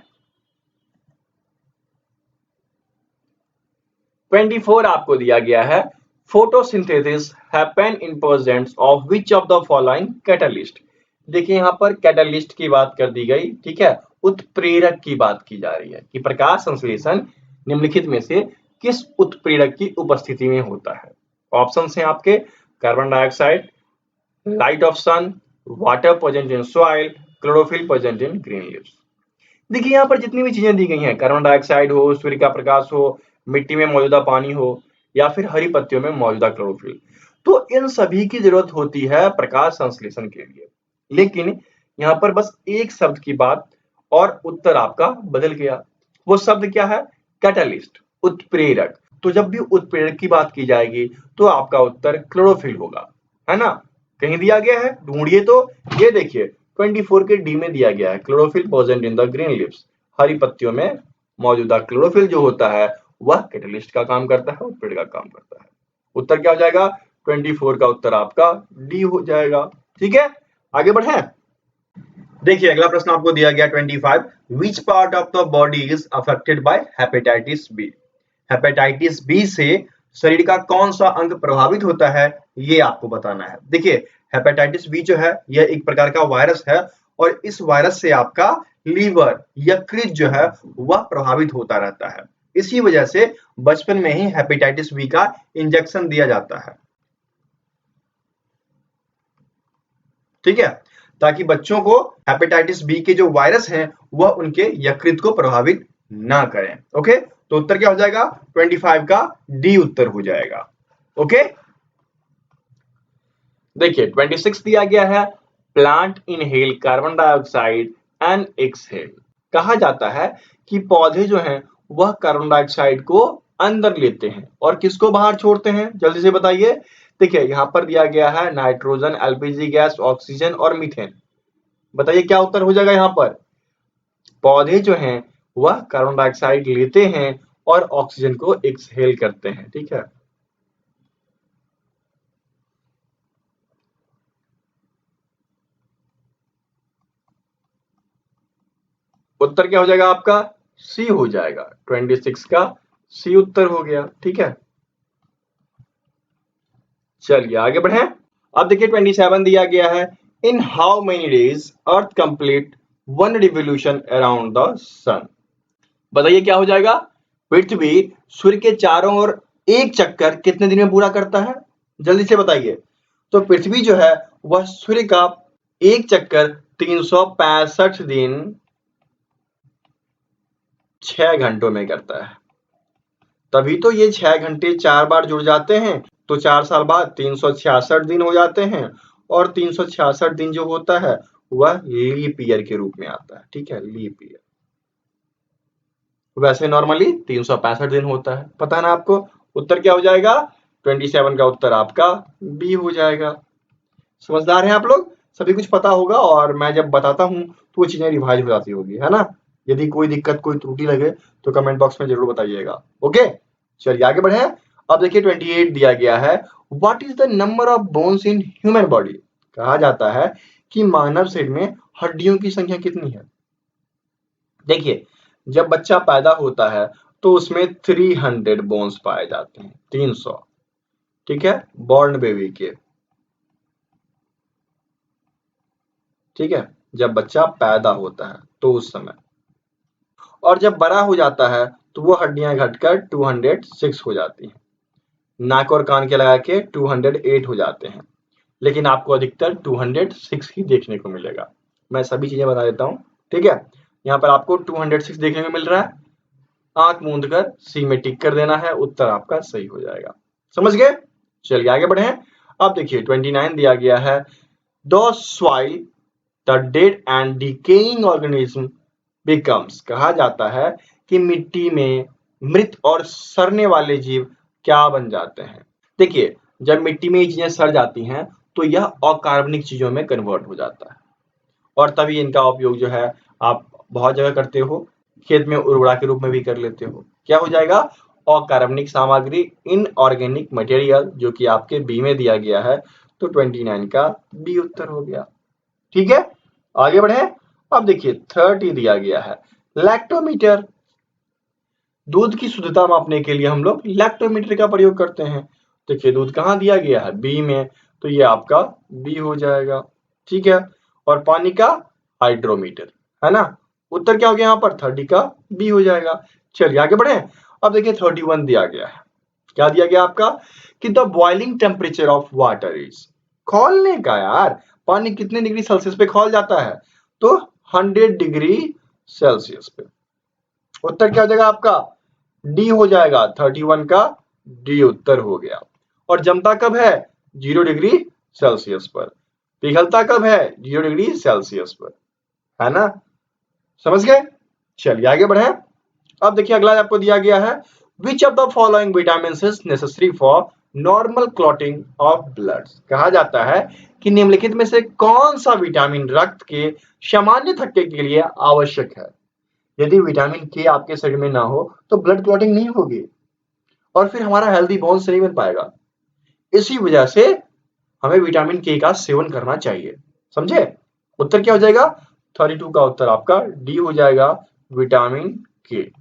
24 आपको दिया गया है, photosynthesis happen in presence of which of the following catalyst. देखिए यहाँ पर कैटलिस्ट की बात कर दी गई। ठीक है, उत्प्रेरक की बात की जा रही है कि प्रकाश संश्लेषण निम्नलिखित में से किस उत्प्रेरक की उपस्थिति में होता है। ऑप्शन हैं आपके, carbon dioxide, light of sun, water present in soil, chlorophyll present in green leaves. देखिए यहाँ पर जितनी भी चीजें दी गई हैं, कार्बन डाइऑक्साइड हो, सूर्य का प्रकाश हो, मिट्टी में मौजूदा पानी हो, या फिर हरी पत्तियों में मौजूदा क्लोरोफिल, तो इन सभी की जरूरत होती है प्रकाश संश्लेषण के लिए। लेकिन यहाँ पर बस एक शब्द की बात और उत्तर आपका बदल गया। वो शब्द क्या है? कैटलिस्ट, उत्प्रेरक। तो जब भी उत्प्रेरक की बात की जाएगी तो आपका उत्तर क्लोरोफिल होगा, है ना? कहीं दिया गया है, ढूंढिए। तो ये देखिए 24 के डी में दिया गया है, chlorophyll present in the green leaves. हरी पत्तियों में मौजूदा क्लोरोफिल जो होता है वह कैटलिस्ट का काम करता है, उत्प्रेरक का काम करता है। उत्तर क्या हो जाएगा? 24 का उत्तर आपका डी हो जाएगा। ठीक है, आगे बढ़े। देखिए अगला प्रश्न आपको दिया गया 25, which part of the body is affected by hepatitis B. Hepatitis B से शरीर का कौन सा अंग प्रभावित होता है, ये आपको बताना है। देखिए हेपेटाइटिस बी जो है यह एक प्रकार का वायरस है और इस वायरस से आपका लीवर, यकृत जो है वह प्रभावित होता रहता है। इसी वजह से बचपन में ही हेपेटाइटिस बी का इंजेक्शन दिया जाता है। ठीक है, ताकि बच्चों को हेपेटाइटिस बी के जो वायरस हैं वह उनके यकृत को प्रभावित ना करें। ओके, तो उत्तर क्या हो जाएगा? 25 का डी उत्तर हो जाएगा। ओके, देखिए 26 दिया गया है, plant inhale carbon dioxide and exhale. कहा जाता है कि पौधे जो हैं वह कार्बन डाइऑक्साइड को अंदर लेते हैं और किसको बाहर छोड़ते हैं? जल्दी से बताइए। देखिए यहाँ पर दिया गया है नाइट्रोजन, एलपीजी गैस, ऑक्सीजन और मीथेन। बताइए क्या उत्तर हो जाएगा? यहाँ पर पौधे जो हैं वह कार्बन डाइऑक्साइड लेते हैं और ऑक्सीजन को एक्सहेल करते हैं। ठीक है, उत्तर क्या हो जाएगा आपका? सी हो जाएगा। 26 का सी उत्तर हो गया। ठीक है, चलिए आगे बढ़े। अब देखिए 27 दिया गया है, in how many days earth complete one revolution around the sun. बताइए क्या हो जाएगा? पृथ्वी सूर्य के चारों ओर एक चक्कर कितने दिन में पूरा करता है? जल्दी से बताइए। तो पृथ्वी जो है वह सूर्य का एक चक्कर 365 दिन 6 घंटों में करता है। तभी तो ये 6 घंटे 4 बार जुड़ जाते हैं, तो 4 साल बाद 366 दिन हो जाते हैं। और 366 दिन जो होता है वह लीप ईयर के रूप में आता है। ठीक है, लीप ईयर। वैसे नॉर्मली 365 दिन होता है, पता है ना आपको? उत्तर क्या हो जाएगा? 27 का उत्तर आपका बी हो जाएगा। समझदार हैं आप लोग, सभी कुछ पता होगा और मैं जब बताता हूं तो वो चीजें रिवाइज हो जाती होगी, है ना? यदि कोई दिक्कत, कोई त्रुटि लगे तो कमेंट बॉक्स में जरूर बताइएगा। ओके, चलिए आगे बढ़े। अब देखिए 28 दिया गया है, what is the number of bones in human body. कहा जाता है कि मानव शरीर में हड्डियों की संख्या कितनी है? देखिए जब बच्चा पैदा होता है तो उसमें 300 बोन्स पाए जाते हैं, 300। ठीक है, बॉर्न बेबी के। ठीक है, जब बच्चा पैदा होता है तो उस समय, और जब बड़ा हो जाता है तो वो हड्डियां घटकर 206 हो जाती हैं। नाक और कान के लगा के 208 हो जाते हैं, लेकिन आपको अधिकतर 206 ही देखने को मिलेगा। मैं सभी चीजें बता देता हूँ। ठीक है, यहाँ पर आपको 206 देखने को मिल रहा है। आंख मूंद कर सी में टिक कर देना है, उत्तर आपका सही हो जाएगा। समझ गए? चलिए आगे बढ़े। अब देखिए 29 दिया गया है, the soil the dead and decaying organism becomes, कहा जाता है कि मिट्टी में मृत और सड़ने वाले जीव क्या बन जाते हैं। देखिए, जब मिट्टी में ये चीजें सड़ जाती हैं तो यह अकार्बनिक चीजों में कन्वर्ट हो जाता है और तभी इनका उपयोग जो है आप बहुत जगह करते हो, खेत में उर्वरा के रूप में भी कर लेते हो। क्या हो जाएगा? अकार्बनिक सामग्री, इनऑर्गेनिक मटेरियल, जो कि आपके बी में दिया गया है, तो 29 का बी उत्तर हो गया। ठीक है, आगे बढ़े। अब देखिए 30 दिया गया है, लैक्टोमीटर। दूध की शुद्धता मापने के लिए हम लोग लैक्टोमीटर का प्रयोग करते हैं। देखिए दूध कहाँ दिया गया है? बी में, तो ये आपका बी हो जाएगा। ठीक है, और पानी का हाइड्रोमीटर, है ना? उत्तर क्या हो गया यहाँ पर? 30 का बी हो जाएगा। चलिए आगे बढ़े। अब देखिए 31 दिया गया है। क्या दिया गया आपका? कि the boiling temperature of water is, खौलने का यार, पानी कितने डिग्री सेल्सियस पे खौल जाता है? तो 100 डिग्री सेल्सियस पे। उत्तर क्या हो जाएगा आपका? डी हो जाएगा। 31 का डी उत्तर हो गया। और जमता कब है? 0 डिग्री सेल्सियस पर। पिघलता कब है? 0 डिग्री सेल्सियस पर, है ना? समझ गए? चलिए आगे बढ़े। अब देखिए अगला आपको दिया गया है, which of the following vitamin is necessary for normal clotting of blood. कहा जाता है कि निम्नलिखित में से कौन सा विटामिन रक्त के सामान्य थक्के के लिए आवश्यक है। यदि विटामिन के आपके शरीर में ना हो तो ब्लड क्लॉटिंग नहीं होगी और फिर हमारा हेल्दी बोन्स नहीं बन पाएगा। इसी वजह से हमें विटामिन के का सेवन करना चाहिए। समझे? उत्तर क्या हो जाएगा? 32 का उत्तर आपका डी हो जाएगा, विटामिन के।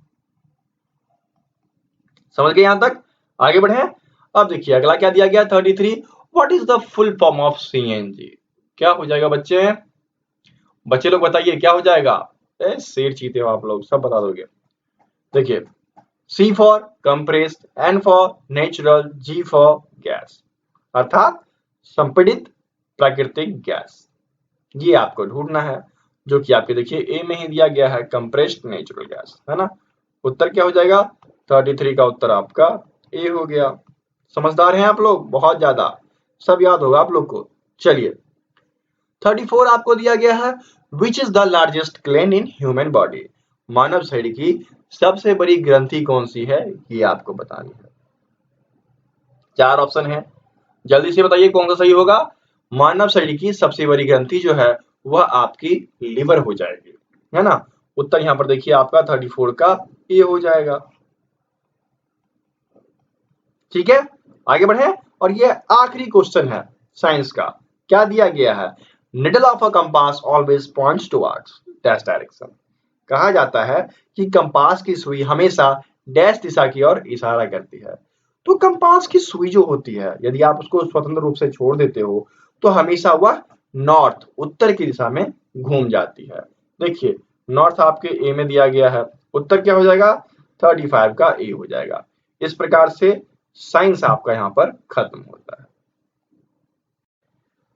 समझ गए यहां तक? आगे बढ़े। अब देखिए अगला क्या दिया गया, 33, what is the full form of CNG. क्या हो जाएगा बच्चे? बच्चे लोग बताइए क्या हो जाएगा? शेर चीते हो आप लोग, सब बता दोगे। देखिए, C for compressed, N for natural, G for gas, अर्थात संपीड़ित प्राकृतिक गैस। ये आपको ढूंढना है, जो कि आपके देखिए ए में ही दिया गया है, कंप्रेस्ड नेचुरल गैस, है ना? उत्तर क्या हो जाएगा? 33 का उत्तर आपका ए हो गया। समझदार हैं आप लोग, बहुत ज्यादा, सब याद होगा आप लोग को। चलिए 34 आपको दिया गया है, which is the largest gland in human body. मानव शरीर की सबसे बड़ी ग्रंथि कौन सी है, ये आपको बतानी है। 4 ऑप्शन है, जल्दी से बताइए कौन सा सही होगा। मानव शरीर की सबसे बड़ी ग्रंथि जो है वह आपकी लिवर हो जाएगी, है ना? उत्तर यहां पर देखिए आपका 34 का ए हो जाएगा। ठीक है, आगे बढ़े। और ये आखिरी क्वेश्चन है साइंस का। क्या दिया गया है? Needle of a compass always points towards dash direction. कहा जाता है कि कंपास की सुई हमेशा डैश दिशा की ओर इशारा करती है। तो कंपास की सुई जो होती है, यदि आप उसको स्वतंत्र रूप से छोड़ देते हो तो हमेशा वह नॉर्थ, उत्तर की दिशा में घूम जाती है। देखिए नॉर्थ आपके ए में दिया गया है, उत्तर क्या हो जाएगा? 35 का ए हो जाएगा। इस प्रकार से साइंस आपका यहाँ पर खत्म होता है।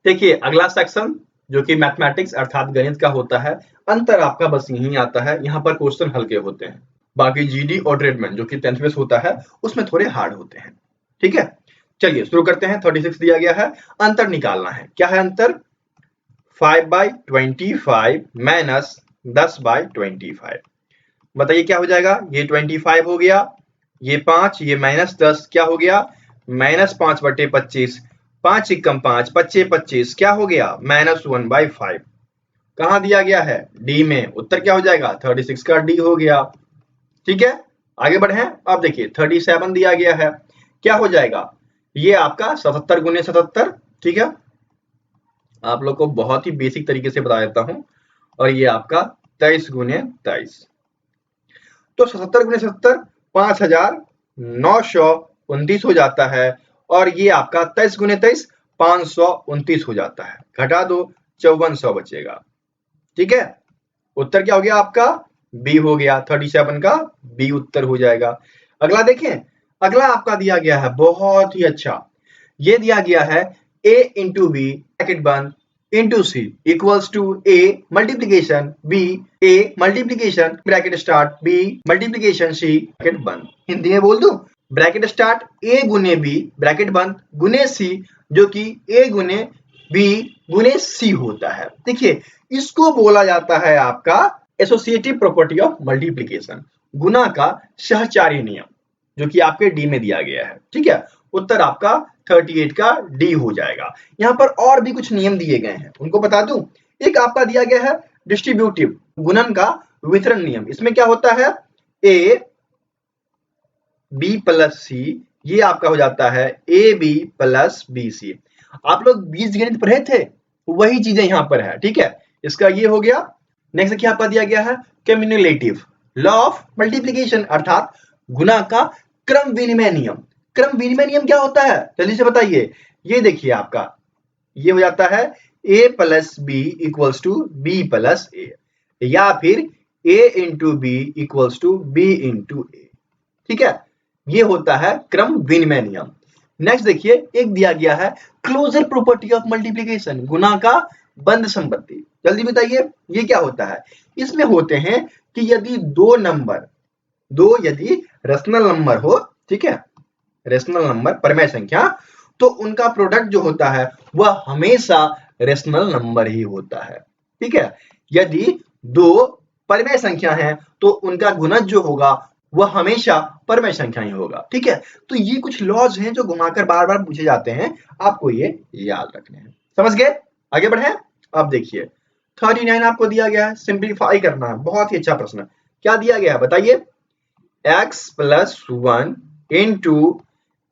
देखिए अगला सेक्शन जो कि मैथमेटिक्स अर्थात गणित का होता है, अंतर आपका बस यही आता है, यहाँ पर क्वेश्चन हल्के होते हैं। बाकी जीडी और ट्रेडमैन जो कि 10th बेस होता है उसमें थोड़े हार्ड होते हैं। ठीक है, चलिए शुरू करते हैं। 36 दिया गया है, अंतर निकालना है। क्या है अंतर? 5/25 माइनस 10/25। बताइए क्या हो जाएगा? ये 25 हो गया, ये 5, ये माइनस 10, क्या हो गया? माइनस 5/25। 5 एकम 5, 5 25, क्या हो गया? -1/5। कहाँ दिया गया है? डी में। उत्तर क्या हो जाएगा? 36 का डी हो गया। ठीक है, आगे बढ़े। अब देखिए 37 दिया गया है, क्या हो जाएगा? ये आपका 77 गुने 77। ठीक है, आप लोग को बहुत ही बेसिक तरीके से बता देता हूं। और ये आपका 23 गुने 23। तो 77 गुने 77 5929 हो जाता है। और ये आपका 23 गुने 23 529 हो जाता है। घटा दो, 5400 बचेगा। ठीक है, उत्तर क्या हो गया आपका? बी हो गया। 37 का बी उत्तर हो जाएगा। अगला देखें, अगला आपका दिया गया है बहुत ही अच्छा। ये दिया गया है a इंटू बी ब्रैकेट बंद into C equals to a multiplication b, a multiplication bracket start b multiplication c bracket बंद। हिंदी में बोल दूं, ब्रैकेट स्टार्ट a गुने b ब्रैकेट बंद गुने c, जो कि a गुने b गुने c होता है। देखिए इसको बोला जाता है आपका एसोसिएटिव प्रॉपर्टी ऑफ मल्टीप्लीकेशन, गुना का सहचारी नियम, जो कि आपके डी में दिया गया है। ठीक है, उत्तर आपका 38 का डी हो जाएगा। यहाँ पर और भी कुछ नियम दिए गए हैं, उनको बता दूं। एक आपका दिया गया है डिस्ट्रीब्यूटिव गुणन का वितरण नियम। इसमें क्या होता है, ए बी प्लस सी, ये आपका हो जाता है A B plus B C. आप लोग बीजगणित पढ़े थे, वही चीजें यहाँ पर है। ठीक है, इसका ये हो गया। नेक्स्ट क्या दिया गया है, कम्युलेटिव लॉ ऑफ मल्टीप्लीकेशन, अर्थात गुना का क्रम विनिमय नियम। क्रम विनिमय नियम क्या होता है, जल्दी से बताइए। ये देखिए आपका ये हो जाता है a plus B equals to B plus A, या फिर a into B equals to B into A. ठीक है, ये होता है क्रम विनिमय नियम। नेक्स्ट देखिए, एक दिया गया है क्लोजर प्रॉपर्टी ऑफ मल्टीप्लीकेशन, गुना का बंद संपत्ति। जल्दी बताइए ये क्या होता है। इसमें होते हैं कि यदि दो यदि रेशनल नंबर हो, ठीक है, रेशनल नंबर परमेय संख्या, तो उनका प्रोडक्ट जो होता है वह हमेशा रेशनल नंबर ही होता है। ठीक है, यदि दो परमेय संख्या है तो उनका गुणज जो होगा वह हमेशा परमेय संख्या ही होगा। ठीक है, तो ये कुछ लॉज हैं जो घुमाकर बार बार पूछे जाते हैं, आपको ये याद रखने हैं। समझ गए, आगे बढ़े। अब देखिए 39 आपको दिया गया है, सिंप्लीफाई करना है। बहुत ही अच्छा प्रश्न, क्या दिया गया है बताइए। x plus 1 into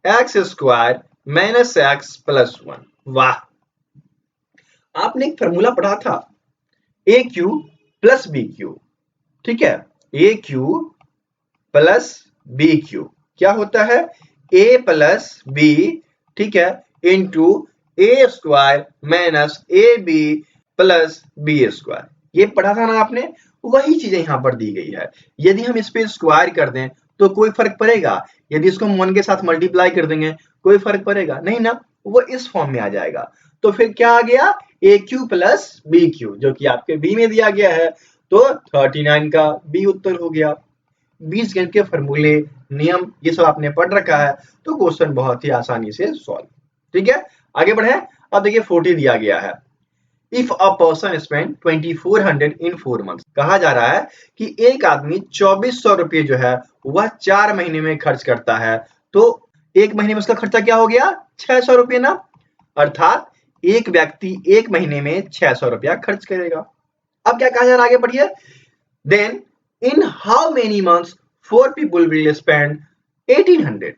X square minus X plus 1। वाह, आपने एक फॉर्मूला पढ़ा था, A cube plus B cube. ठीक है, A cube plus B cube क्या होता है, ए प्लस बी, ठीक है, into A square minus A B plus B square. ये पढ़ा था ना आपने, वही चीजें यहाँ पर दी गई है। यदि हम इस पे स्क्वायर कर दें तो कोई फर्क पड़ेगा, यदि इसको हम 1 के साथ मल्टीप्लाई कर देंगे कोई फर्क पड़ेगा नहीं ना, वो इस फॉर्म में आ जाएगा। तो फिर क्या आ गया, ए क्यू प्लस बी क्यू, जो कि आपके बी में दिया गया है। तो 39 का बी उत्तर हो गया। बीजगणित के फॉर्मूले, नियम, ये सब आपने पढ़ रखा है, तो क्वेश्चन बहुत ही आसानी से सॉल्व। ठीक है, आगे बढ़े। अब देखिए 40 दिया गया है, if a person spend 2400 in 4 months. कहा जा रहा है कि एक आदमी 2400 रुपये जो है वह 4 महीने में खर्च करता है, तो एक महीने में उसका खर्चा क्या हो गया, 600 रुपये ना। अर्थात एक व्यक्ति एक महीने में 600 रुपया खर्च करेगा। अब क्या कहा जा रहा है, आगे बढ़िए। Then in how many months 4 people will spend 1800।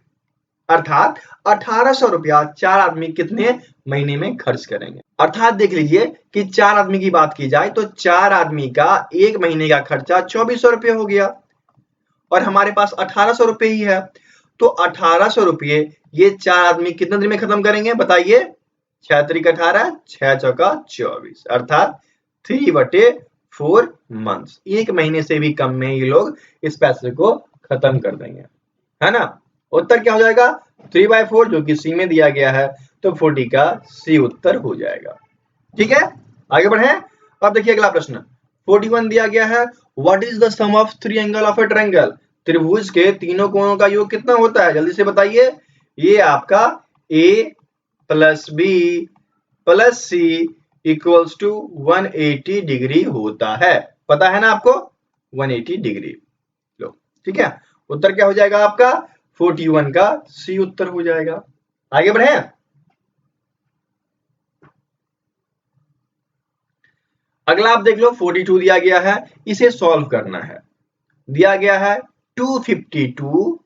अर्थात 1800 रुपया 4 आदमी कितने महीने में खर्च करेंगे। अर्थात देख लीजिए कि 4 आदमी की बात की जाए तो 4 आदमी का एक महीने का खर्चा 2400 रुपये हो गया, और हमारे पास 1800 रुपये ही है। तो 1800 रुपये ये 4 आदमी कितने दिन में खत्म करेंगे बताइए। 6 त्रिक 18, 6 चौका 24, अर्थात 3/4 मंथ्स। एक महीने से भी कम में ये लोग इस पैसे को खत्म कर देंगे, है ना। उत्तर क्या हो जाएगा, 3/4, जो कि सी में दिया गया है, तो 40 का सी उत्तर हो जाएगा। ठीक है, आगे बढ़े। अब देखिए अगला प्रश्न 41 दिया गया है, what is the sum of 3 angle of a triangle. त्रिभुज के तीनों कोणों का योग कितना होता है, जल्दी से बताइए। ये आपका A plus B plus C equals to 180 degree होता है। पता है ना आपको, 180 डिग्री। लो, ठीक है, उत्तर क्या हो जाएगा आपका, 41 का सी उत्तर हो जाएगा। आगे बढ़े। अगला आप देख लो 42 दिया गया है, इसे सॉल्व करना है। दिया गया है 252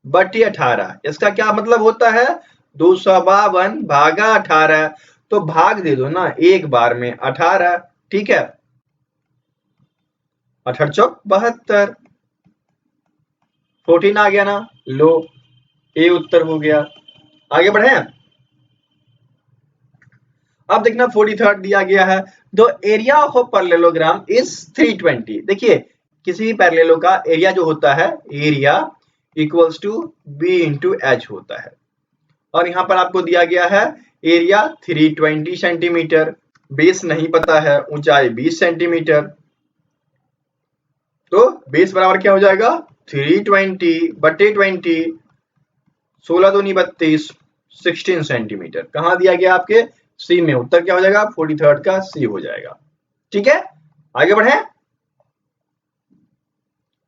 बटे 18। इसका क्या मतलब होता है, 252 भागा 18। तो भाग दे दो ना एक बार में 18। ठीक है, 18 चौक 72, 14 आ गया ना। लो, ए उत्तर हो गया। आगे बढ़े। अब देखना 43 दिया गया है, the area of a parallelogram is 320। देखिए किसी भी पैरेललो का एरिया जो होता है, area equals to B into H होता है, और यहाँ पर आपको दिया गया है एरिया 320 सेंटीमीटर, बेस नहीं पता है, ऊंचाई 20 सेंटीमीटर। तो बेस बराबर क्या हो जाएगा, 320 बटे 20, 16 दूनी 32, 16 सेंटीमीटर। कहाँ दिया गया आपके, सी में। उत्तर क्या हो जाएगा, 43 का सी हो जाएगा। ठीक है, आगे बढ़े।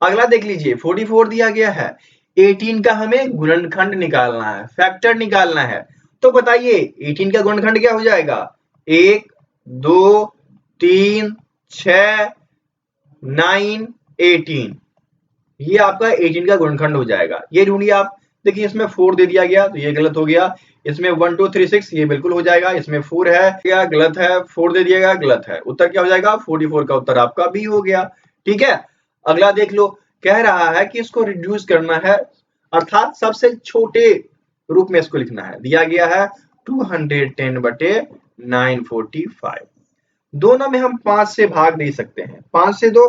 अगला देख लीजिए 44 दिया गया है, 18 का हमें गुणनखंड निकालना है, फैक्टर निकालना है। तो बताइए 18 का गुणनखंड क्या हो जाएगा, 1 2 3 6 9 18, ये आपका 18 का गुणनखंड हो जाएगा। ये ढूंढिए आप, देखिए इसमें 4 दे दिया गया तो ये गलत हो गया, इसमें 1 2 3 6 ये बिल्कुल हो जाएगा, इसमें 4 है क्या गलत है, 4 दे दिया गया गलत है, उत्तर क्या हो जाएगा 44 का उत्तर आपका बी हो गया। ठीक है, अगला देख लो, कह रहा है कि इसको रिड्यूस करना है, अर्थात सबसे छोटे रूप में इसको लिखना है। दिया गया है 210 बटे 945, दोनों में हम 5 से भाग नहीं सकते हैं, 5 से 2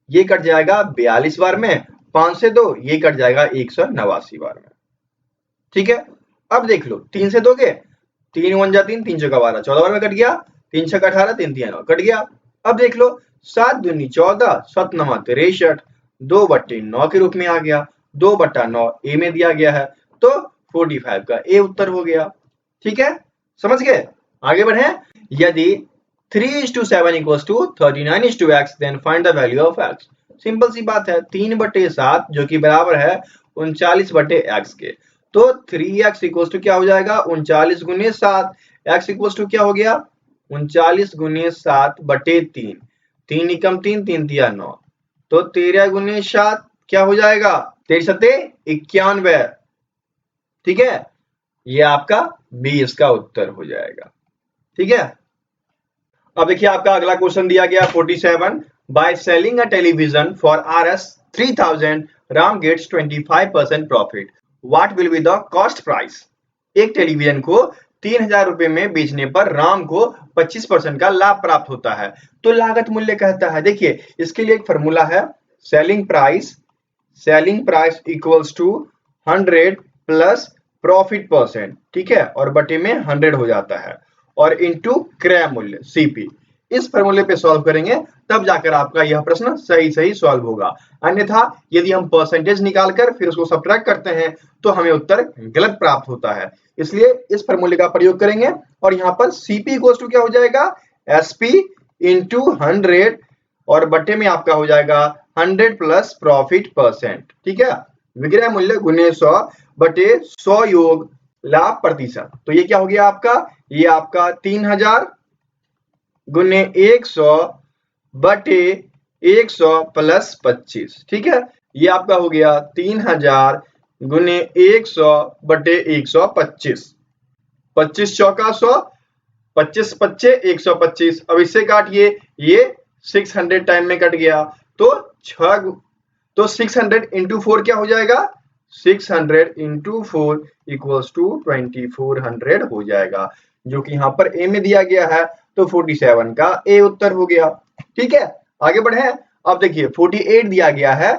ये कट जाएगा 42 बार में, 5 से 2 ये कट जाएगा 189 बार में। ठीक है, अब देख लो 3 से 2 के 3 1 जा 3 3 चौका 12 14 बार में कट गया, 3 6 18 3 3 9 कट गया। अब देख लो 7 दूनी 14 7 9 63, 2 बट्टे 9 के रूप में आ गया, 2 बट्टा 9 ए में दिया गया है, तो 45 का ए उत्तर हो गया। ठीक है, समझ गए, आगे बढ़े। यदि 3:7 = 39:x, then find the value of x। Simple सी बात है, 3/7 जो कि बराबर है 39/x के, तो 3x = क्या हो जाएगा 39 गुने 7, x = क्या हो गया 39 गुने 7/3, 3 एकम 3 3 तिया 9, तो 13 गुने 7 क्या हो जाएगा 13 सत्ते 91। ठीक है, ये आपका बी इसका उत्तर हो जाएगा। ठीक है, अब देखिए आपका अगला क्वेश्चन दिया गया 47, by selling a television for Rs 3000 Ram gets 25% profit, what will be the cost price. एक टेलीविजन को 3000 रुपए में बेचने पर राम को 25% का लाभ प्राप्त होता है, तो लागत मूल्य कहता है। देखिए इसके लिए एक फॉर्मूला है, selling price equals to 100 plus profit percent, ठीक है, और बटे में 100 हो जाता है, और इनटू क्रय मूल्य सीपी। इस फॉर्मूले पे सॉल्व करेंगे तब जाकर आपका यह प्रश्न सही सॉल्व होगा, अन्यथा यदि हम परसेंटेज निकालकर फिर उसको सब्ट्रैक्ट करते हैं तो हमें उत्तर गलत प्राप्त होता है। इसलिए इस फॉर्मूले का प्रयोग करेंगे, और यहाँ पर सीपी इक्वल्स टू क्या हो जाएगा एसपी इंटू 100, और बटे में आपका हो जाएगा 100 प्लस प्रॉफिट परसेंट। ठीक है, विक्रय मूल्य गुने 100 बटे 100 योग लाभ प्रतिशत, तो ये क्या हो गया आपका, ये आपका 3000 गुने 100 बटे 100 प्लस 25। ठीक है, ये आपका हो गया 3000 गुने 100 बटे 125, 25 चौका 100, 25 पच्चे 125। अब इससे काटिए, ये 600 टाइम में कट गया, तो 600 इंटू 4 क्या हो जाएगा 600 इंटू 4 इक्वल्स टू 2400 हो जाएगा, जो कि यहाँ पर ए में दिया गया है, तो 47 का ए उत्तर हो गया। ठीक है, आगे बढ़े। अब देखिए 48 दिया गया है,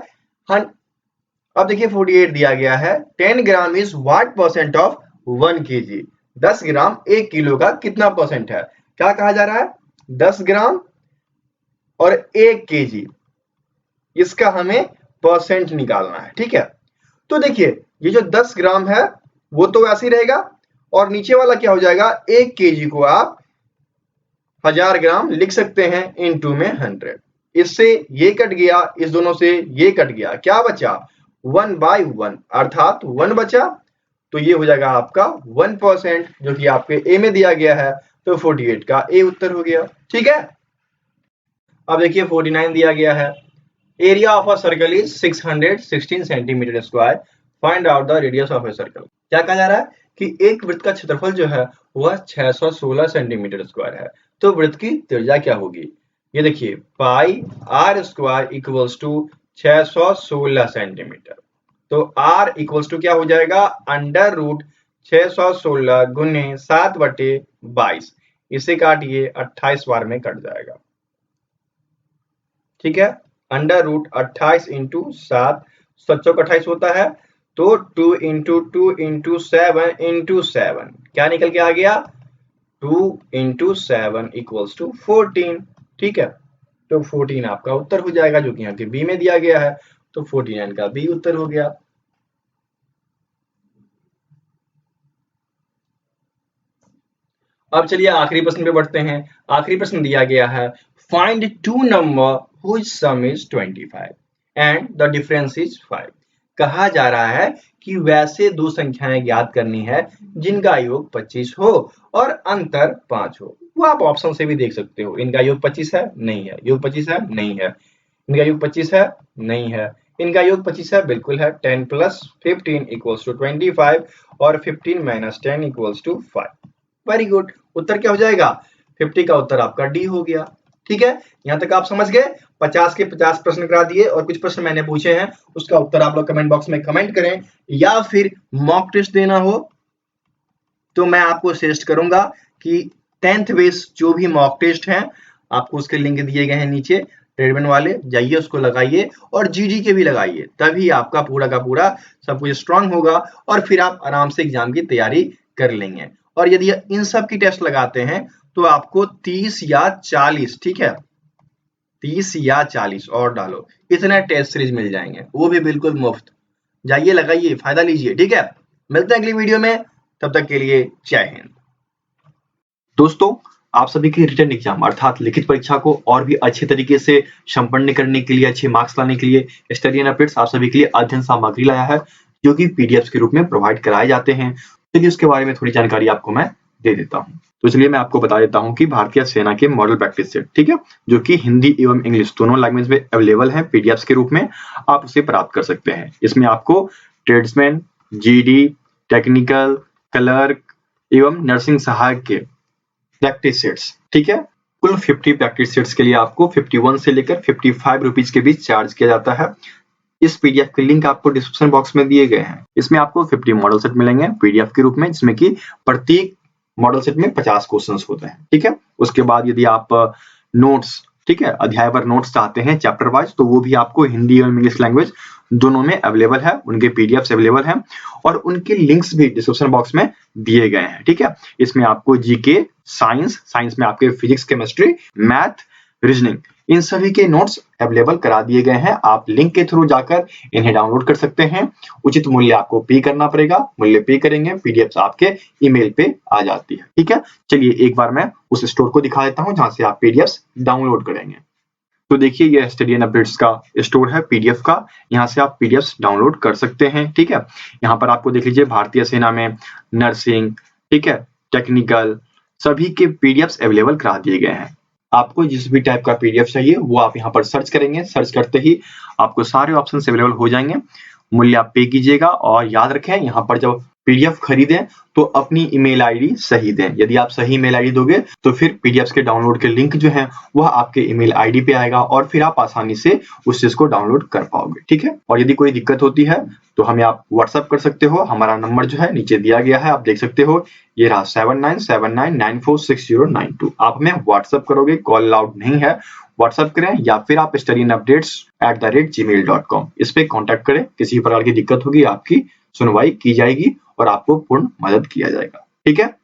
अब देखिए 48 दिया गया है 10 gram is what percent of 1 kg, 10 gram 1 kilo का कितना परसेंट है। क्या कहा जा रहा है 10 ग्राम और 1 kg, इसका हमें परसेंट निकालना है। ठीक है, तो देखिए ये जो 10 ग्राम है वो तो ऐसे ही रहेगा, और नीचे वाला क्या हो जाएगा 1 kg को आप 1000 ग्राम लिख सकते हैं इनटू में 100, इससे ये कट गया, इस दोनों से ये कट गया, क्या बचा 1/1, अर्थात 1 बचा, तो ये हो जाएगा आपका 1%, जो कि आपके ए में दिया गया है, तो 48 का ए उत्तर हो गया। ठीक है, अब देखिए 49 दिया गया है, area of a circle is 616 centimetre square, find out the radius of a circle. क्या कहा जा रहा है कि एक वृत्त का क्षेत्रफल जो है वह 616 सेंटीमीटर स्क्वायर है, तो वृत्त की त्रिज्या क्या होगी। ये देखिए pi R square equals to 616 centimetre, तो आर इक्वल्स टू क्या हो जाएगा अंडर रूट 616 गुने 7/22, इसे काटिए 28 बार में कट जाएगा। ठीक है, अंडर रूट 28 इंटू 7, 7 होता है, तो 2 इंटू 2 इंटू 7 इंटू 7 क्या निकल के आ गया 2 इंटू 7 इक्वल्स टू 14। ठीक है, तो 14 आपका उत्तर हो जाएगा, जो कि यहाँ के बी में दिया गया है, तो 49 का बी उत्तर हो गया। अब चलिए आखिरी प्रश्न पे बढ़ते हैं। आखिरी प्रश्न दिया गया है find two number whose sum is 25 and the difference is 5। कहा जा रहा है कि वैसे दो संख्याएं ज्ञात करनी है जिनका योग 25 हो और अंतर 5 हो। वो आप ऑप्शन से भी देख सकते हो। इनका योग 25 है, नहीं है। योग 25 है, नहीं है। इनका योग 25 है, नहीं है। इनका योग 25 है, बिल्कुल है। 10 + 15 = 25 और 15 - 10 = 5। Very good. उत्तर क्या हो जाएगा? 50 का उत्तर आपका डी हो गया। ठीक है, यहां तक आप समझ गए। 50 के 50 प्रश्न करा दिए और कुछ प्रश्न मैंने पूछे हैं, उसका उत्तर आप लोग कमेंट बॉक्स में कमेंट करें, या फिर मॉक टेस्ट देना हो तो मैं आपको सजेस्ट करूंगा कि 10th बेस जो भी मॉक टेस्ट हैं, आपको उसके लिंक दिए गए हैं नीचे, ट्रेडमेन वाले, जाइए उसको लगाइए और जीडी के भी लगाइए, तभी आपका पूरा का पूरा सब कुछ स्ट्रांग होगा और फिर आप आराम से एग्जाम की तैयारी कर लेंगे। और यदि इन सब की टेस्ट लगाते हैं तो आपको 30 या 40, ठीक है, 30 या 40 और डालो, इतने टेस्ट सीरीज मिल जाएंगे, वो भी बिल्कुल मुफ्त। जाइए लगाइए, फायदा लीजिए। ठीक है, मिलते हैं अगली वीडियो में, तब तक के लिए जय हिंद। दोस्तों, आप सभी की रिटन एग्जाम अर्थात लिखित परीक्षा को और भी अच्छे तरीके से संपन्न करने के लिए, अच्छे मार्क्स लाने के लिए स्टडी एंड अपडेट्स आप सभी के लिए अध्ययन सामग्री लाया है, जो कि पीडीएफ के रूप में प्रोवाइड कराए जाते हैं। चलिए उसके बारे में थोड़ी जानकारी आपको मैं दे देता हूँ। तो चलिए मैं आपको बता देता हूँ कि भारतीय सेना के मॉडल प्रैक्टिस सेट, ठीक है, जो कि हिंदी एवं इंग्लिश दोनों लैंग्वेज में अवेलेबल है पीडीएफ के रूप में, आप उसे प्राप्त कर सकते हैं। इसमें आपको ट्रेड्समैन, जीडी, टेक्निकल, क्लर्क एवं नर्सिंग सहायक के प्रैक्टिस सेट्स, ठीक है, कुल 50 प्रैक्टिस सेट्स के लिए आपको 51 से लेकर 55 रुपीज के बीच चार्ज किया जाता है। इस पीडीएफ के लिंक आपको डिस्क्रिप्शन बॉक्स में दिए गए हैं। इसमें आपको 50 मॉडल सेट मिलेंगे पीडीएफ के रूप में, जिसमें कि प्रत्येक मॉडल सेट में 50 क्वेश्चंस होते हैं। ठीक है, उसके बाद यदि आप नोट्स, ठीक है, अध्यायवार नोट्स चाहते हैं चैप्टर वाइज, तो वो भी आपको हिंदी और इंग्लिश लैंग्वेज दोनों में अवेलेबल है, उनके पीडीएफ अवेलेबल हैं और उनके लिंक्स भी डिस्क्रिप्शन बॉक्स में दिए गए हैं। ठीक है, इसमें आपको जीके, साइंस में आपके फिजिक्स, केमिस्ट्री, मैथ, रीजनिंग, इन सभी के नोट्स अवेलेबल करा दिए गए हैं। आप लिंक के थ्रू जाकर इन्हें डाउनलोड कर सकते हैं। उचित मूल्य आपको पे करना पड़ेगा, मूल्य पे करेंगे, पीडीएफ आपके ईमेल पे आ जाती है। ठीक है, चलिए एक बार मैं उस स्टोर को दिखा देता हूं जहां से आप पीडीएफ डाउनलोड करेंगे। तो देखिए, ये स्टडी एंड अपडेट्स का स्टोर है पीडीएफ का, यहाँ से आप पीडीएफ डाउनलोड कर सकते हैं। ठीक है, यहाँ पर आपको देख लीजिए भारतीय सेना में नर्सिंग, ठीक है, टेक्निकल, सभी के पीडीएफ अवेलेबल करा दिए गए हैं। आपको जिस भी टाइप का पीडीएफ चाहिए वो आप यहाँ पर सर्च करेंगे, सर्च करते ही आपको सारे ऑप्शन अवेलेबल हो जाएंगे। मूल्य आप पे कीजिएगा और याद रखें, यहाँ पर जब पीडीएफ खरीदें तो अपनी ईमेल आईडी सही दें। यदि आप सही ईमेल आईडी दोगे तो फिर पीडीएफ के डाउनलोड के लिंक जो है वह आपके ईमेल आईडी पे आएगा और फिर आप आसानी से उस चीज को डाउनलोड कर पाओगे। ठीक है, और यदि कोई दिक्कत होती है तो हमें आप व्हाट्सएप कर सकते हो। हमारा नंबर जो है नीचे दिया गया है, आप देख सकते हो, ये रहा 7979946092। आप हमें व्हाट्सएप करोगे, कॉल अलाउड नहीं है, व्हाट्सएप करें या फिर आप studyandupdates@gmail.com इस पे कांटेक्ट करें। किसी प्रकार की दिक्कत होगी आपकी सुनवाई की जाएगी और आपको पूर्ण मदद किया जाएगा। ठीक है,